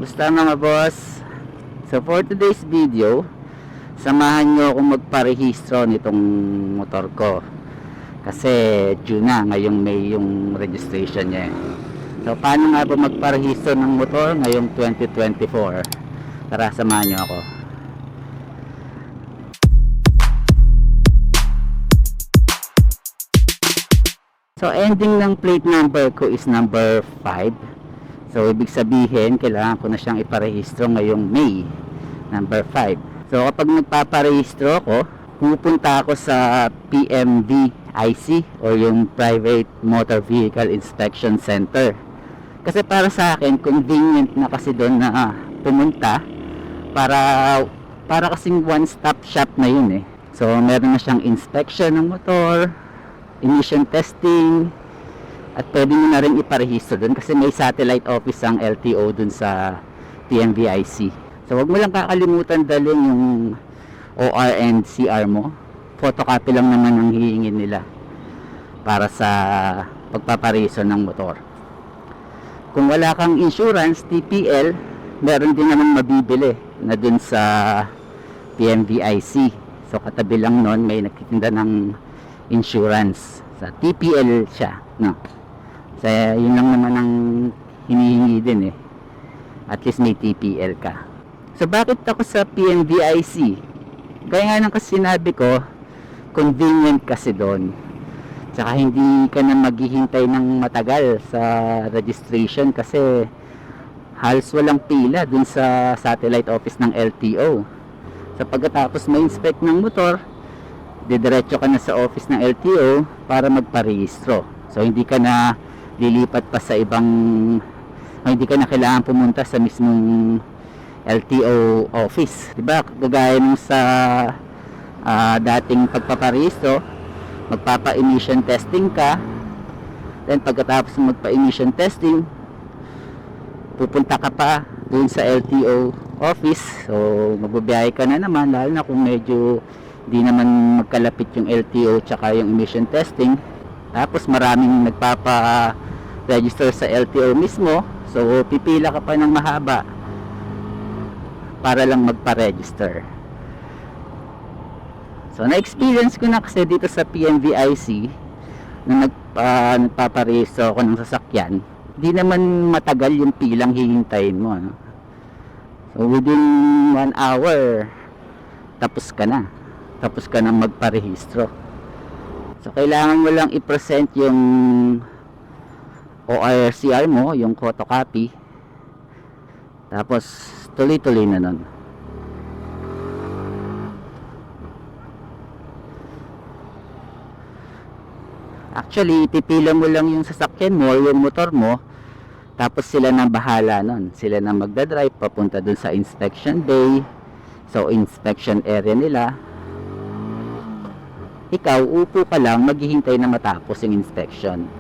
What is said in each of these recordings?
Basta mga boss. So for today's video, samahan nyo akong magparehistro nitong motor ko. Kasi due na ngayong May yung registration niya. So paano nga ba magparehistro ng motor ngayong 2024? Tara, samahan nyo ako. So ending ng plate number ko is number 5. So ibig sabihin, kailangan ko na siyang iparehistro ngayong May number 5. So kapag nagpaparehistro ako, pupunta ako sa PMVIC or yung Private Motor Vehicle Inspection Center. Kasi para sa akin, convenient na kasi doon na pumunta para kasing one-stop shop na yun eh. So meron na siyang inspection ng motor, emission testing, at pwede mo na rin iparehistro dun kasi may satellite office ang LTO dun sa PMVIC. So wag mo lang kakalimutan dalhin yung OR and CR mo. Photocopy lang naman ang hihingin nila para sa pagpaparehistro ng motor. Kung wala kang insurance, TPL, meron din naman mabibili na dun sa PMVIC. So katabi lang nun may nagtitinda ng insurance. Sa TPL siya, no? Kaya yun lang naman ang hinihingi din eh. At least may TPL ka. So bakit ako sa PMVIC? Kaya nga nang kasi sinabi ko, convenient kasi doon. Tsaka hindi ka na maghihintay ng matagal sa registration kasi halos walang pila dun sa satellite office ng LTO. So pagkatapos ma-inspect ng motor, didiretso ka na sa office ng LTO para magparehistro. So hindi ka na lilipat pa sa ibang, hindi ka na kailangan pumunta sa mismong LTO office, diba? Gagaya nung sa dating pagpaparehistro, magpapa-emission testing ka, then pagkatapos magpa-emission testing, pupunta ka pa dun sa LTO office. So magbabiyahe ka na naman, lalo na kung medyo di naman magkalapit yung LTO tsaka yung emission testing. Tapos maraming nagpapa-register sa LTO mismo, so pipila ka pa ng mahaba para lang magpa-register. So na-experience ko na kasi dito sa PMVIC na nagpaparehistro ako ng sasakyan. Di naman matagal yung pilang hihintayin mo, no? So within 1 hour tapos ka na magparehistro. So kailangan mo lang i-present yung ORCR mo, yung photocopy, tapos tuloy-tuloy na nun. Actually pipila mo lang yung sasakyan mo, yung motor mo, tapos sila na bahala nun. Sila na magdadrive papunta dun sa inspection bay. So inspection area nila, ikaw upo ka lang, maghihintay na matapos yung inspection.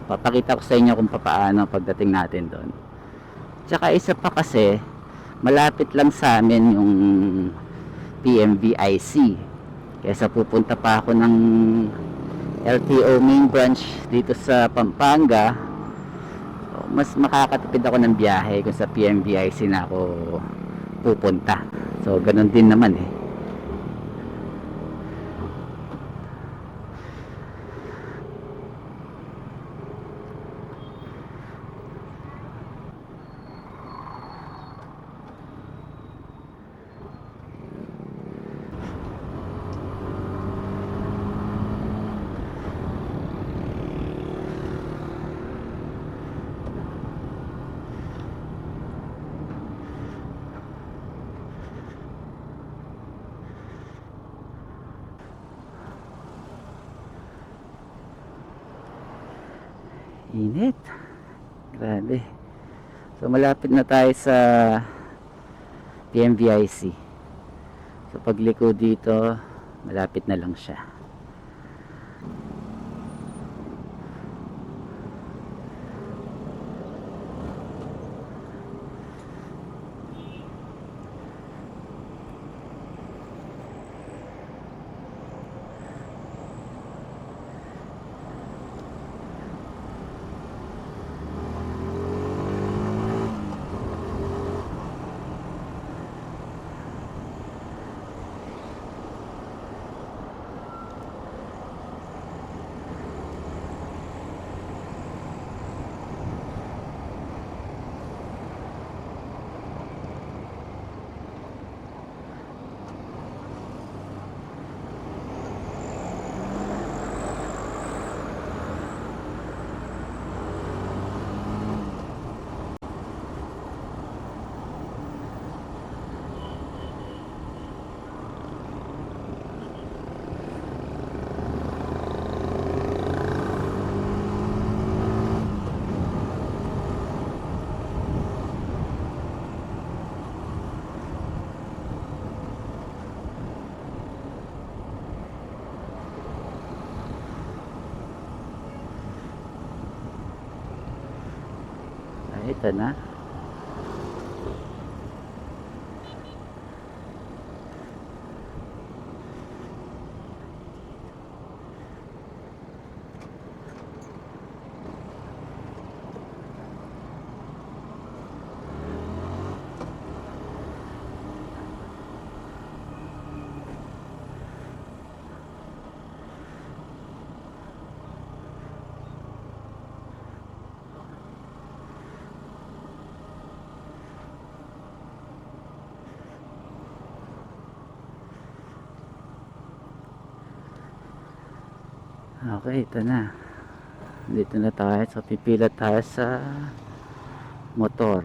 Papakita ko sa inyo kung paano pagdating natin doon. Tsaka isa pa kasi, malapit lang sa amin yung PMVIC. Kaysa pupunta pa ako ng LTO main branch dito sa Pampanga, mas makakatipid ako ng biyahe kung sa PMVIC na ako pupunta. So ganun din naman eh. Init, grabe. So malapit na tayo sa PMVIC. So pagliko dito, malapit na lang siya. Ito na. Okay, ito na. Dito na tayo. So, pipila tayo sa motor.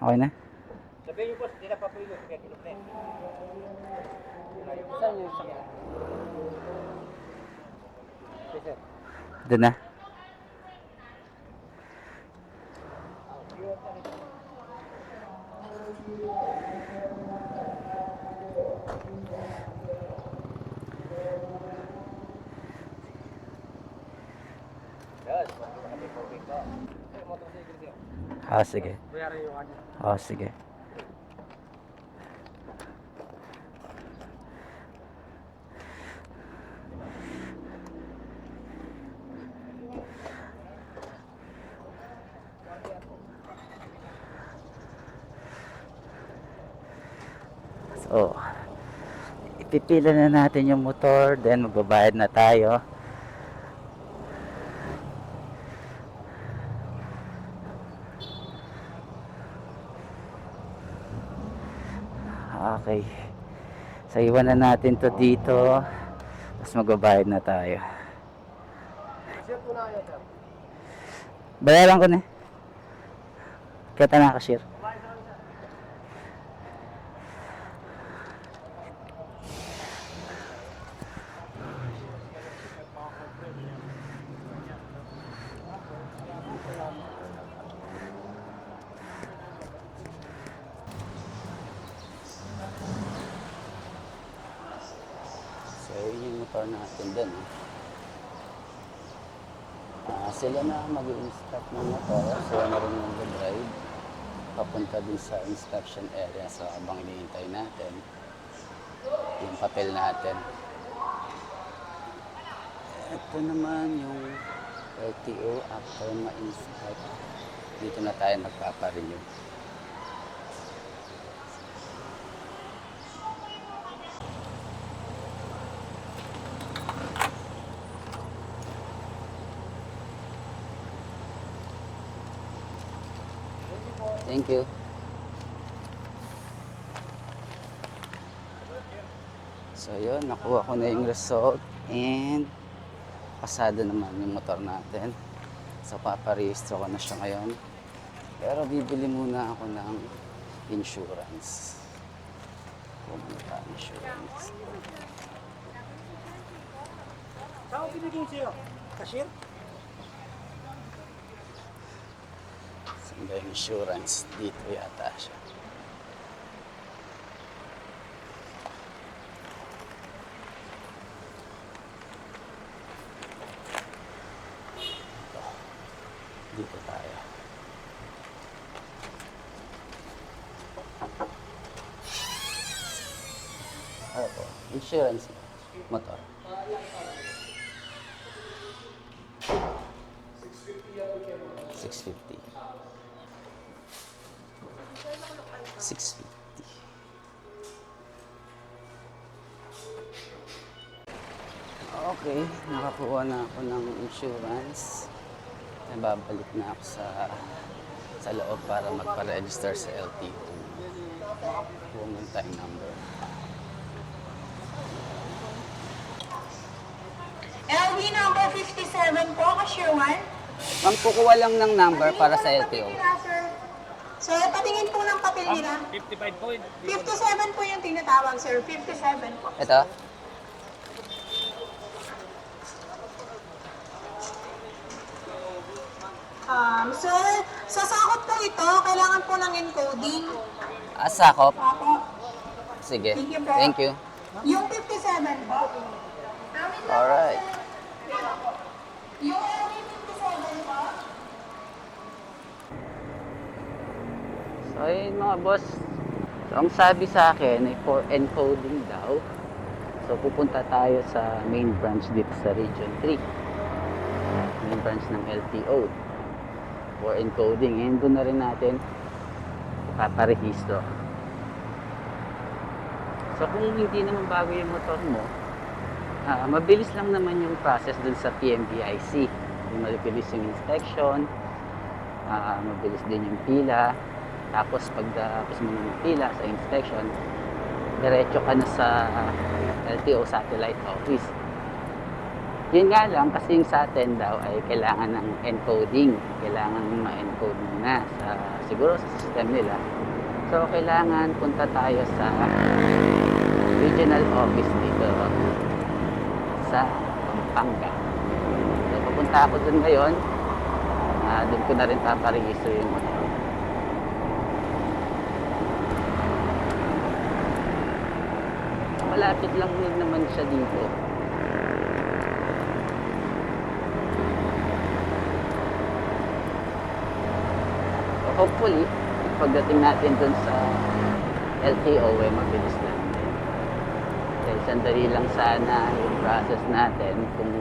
Okay na? Sabihin niyo boss, hindi na papilo. Kaya kilop na yun. Saan yung sakyan? Okay, sir. Doon na. Yes, kami po dito. Motorcycle siya. Ah, sige. Bayaran yung kanya. Oh, sige. So, ipipila na natin yung motor, then magbabayad na tayo. Okay. So, iwan na natin to dito. Tapos magbabayad na tayo. Sir, po na kayo, sir. Bayaran ko na. Kita na cashier. So, yun yung motor natin dun. Sila na mag-i-inspect ng motor. Sila na rin yung drive papunta din sa inspection area. So, habang hinihintay natin yung papel natin. Ito naman yung LTO after ma-inspect. Dito na tayo nagpaparenew. Thank you. So yun, nakuha ko na yung result and pasado naman yung motor natin. So paparehistro ko na siya ngayon. Pero bibili muna ako ng insurance. Pumunta ang insurance. Saan ko pinigyan siya? Cashier? Saan ba yung insurance? Dito yata siya. Dito tayo. Ano po? Insurance motor. $650. 650. Okay, nakakuha na ako ng insurance. Babalik na ako sa loob para magpa-register sa LTO. Huwag ng time number. LV number 57 po, cashier 1. Ma'am, kukuha lang ng number para sa LTO. Sir, patingin po ng papel nila. 55 po. 57 po yung tinatawag, sir. 57 po. Ito? Sir, sa sakot po ito, kailangan po ng encoding. Sakop? Opo. Sige. Thank you po. Thank you. Yung 57 po. Alright. Yung LV 57 po. So, ayun mga boss. So, ang sabi sa akin ay for encoding daw. So, pupunta tayo sa main branch dito sa Region 3. Main branch ng LTO. For encoding. And doon na rin natin ipaparehistro. So, kung hindi naman bago yung motor mo, mabilis lang naman yung process dun sa PMBIC. Mabilis yung inspection, mabilis din yung pila. Tapos pagtapos mo ng pila sa inspection, diretso ka na sa LTO satellite office. Yun nga lang, kasi yung sa atin daw ay kailangan ng encoding. Kailangan ma-encode muna siguro sa system nila. So, kailangan punta tayo sa regional office dito sa Pampanga. So, papunta ako dun ngayon. Dun ko na rin paparehistro yung motor. Malapit lang din naman siya dito. So, hopefully, pagdating natin dun sa LTO, mabilis lang din. Dahil sandali lang sana yung process natin kung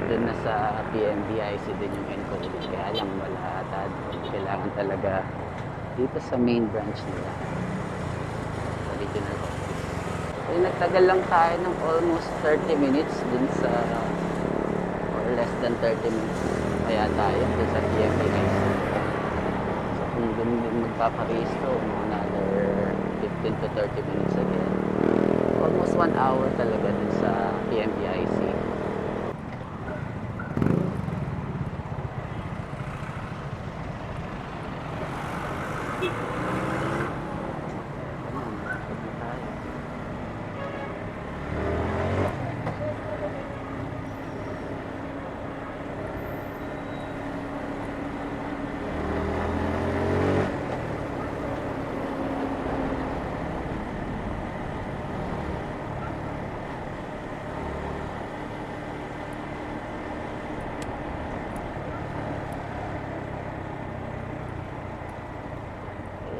dun na sa PMBIC din yung encoding. Kaya lang wala ata. Kailangan talaga dito sa main branch nila. Sa regional office. So, nagtagal lang tayo ng almost 30 minutes dun sa or less than 30 minutes kaya tayo dun sa PMBIC. So, kung dun din magpaparehistro, another 15 to 30 minutes again. Almost 1 hour talaga dun sa PMBIC.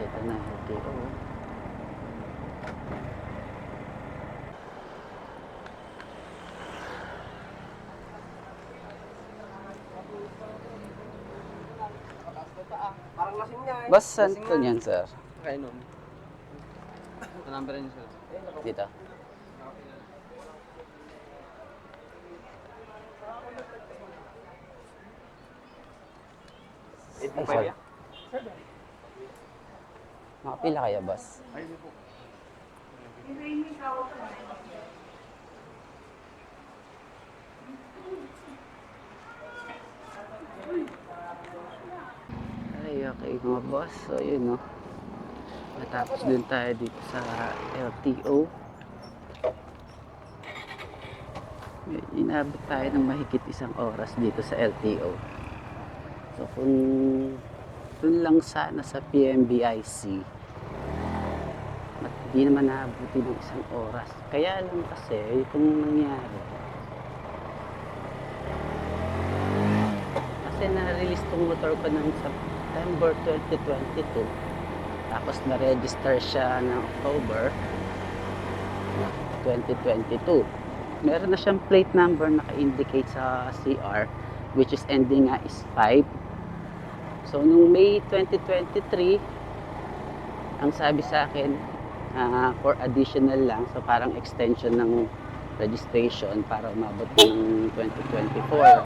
Ito na, LTO. Parang lasing niya eh. Boss, saan ko niyan, sir? Kaya nun. Ang number niya sir. Dito. Ay, sorry. Makapila kayo, boss? Ay, okay mga boss. So, yun, no. Natapos din tayo dito sa LTO. Inabot tayo ng mahigit 1 oras dito sa LTO. So, kung dun lang sana sa PMBIC, hindi naman naabuti ng 1 oras. Kaya lang kasi, itong nangyari, kasi na-release tong motor ko ng September 2022. Tapos na-register siya ng October. 2022. Meron na siyang plate number naka-indicate sa CR, which is ending nga is 5. So nung May 2023, ang sabi sa akin, for additional lang, so parang extension ng registration para umabot ng 2024.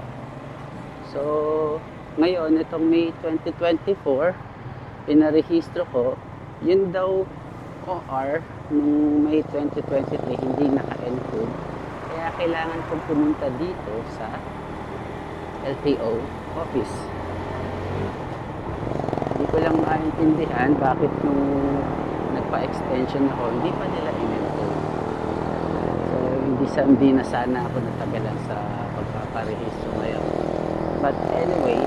So ngayon, itong May 2024, pinarehistro ko, yun daw OR nung May 2023 hindi naka-encode. Kaya kailangan kong pumunta dito sa LTO office. Hindi ko lang maintindihan bakit nung nagpa-extension ako, hindi pa nila in-encode. So, hindi na sana ako natagalan sa pagpaparehistro ngayon. But anyway,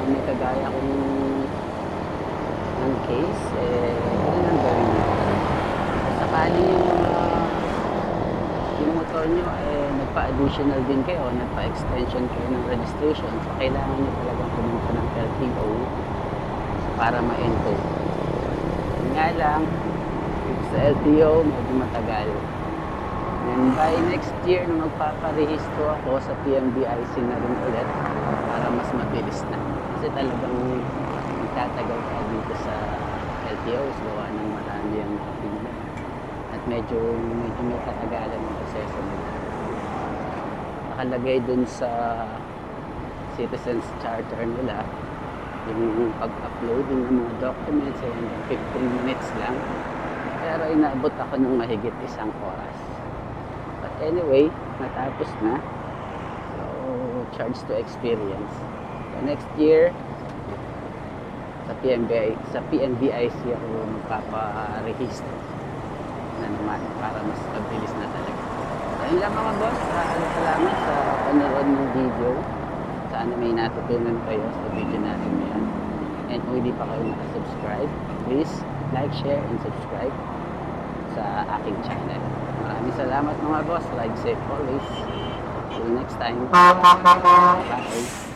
may kagaya kong ng case, ano nang gawin nyo? Sakali yung motor nyo, nagpa-additional din kayo, nagpa-extension kayo ng registration, so kailangan nyo talagang pumunta ng LTO para ma-encode. Nga lang, sa LTO, medyo matagal. And by next year, nung magpaparehistro ako sa PMBIC na rin ulit, para mas mabilis na. Kasi talagang magtatagal ka dito sa LTOs, gawa ng marami ang kapila. At medyo may katagalan ng proseso nila. Nakalagay dun sa Citizens Charter nila, yung pag-uploading ng mga documents ay 15 minutes lang. Pero inaabot ako ng mahigit 1 oras. But anyway, natapos na. So, charge to experience. So, next year, sa PNBIC ako magpaparehistro na naman para mas mabilis na talaga. So, yun lang mga boss. Salamat sa panonood ng video. Sana may natutunan kayo sa video natin yan. And kung hindi pa kayo nakasubscribe, please like, share, and subscribe sa aking channel. Maraming salamat mga boss. Ride safe always. Till next time. Bye.